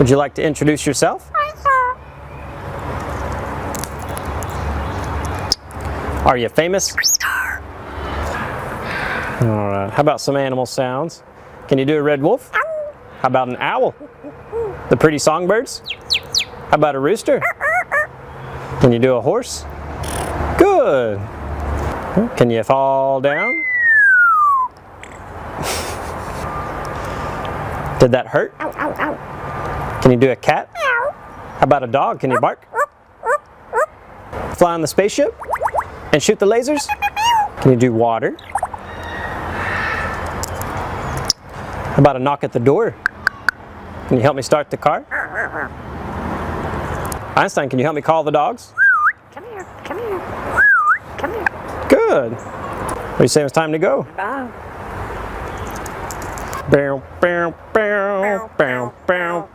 Would you like to introduce yourself? Are you famous? All right. How about some animal sounds? Can you do a red wolf? How about an owl? The pretty songbirds? How about a rooster? Can you do a horse? Good. Can you fall down? Did that hurt? Can you do a cat? How about a dog? Can you bark? Fly on the spaceship? And shoot the lasers? Can you do water? How about a knock at the door? Can you help me start the car? Einstein, can you help me call the dogs? Come here, come here, come here. Good. What do you say it's time to go? Bye. Bow, bow, bow, bow, bow.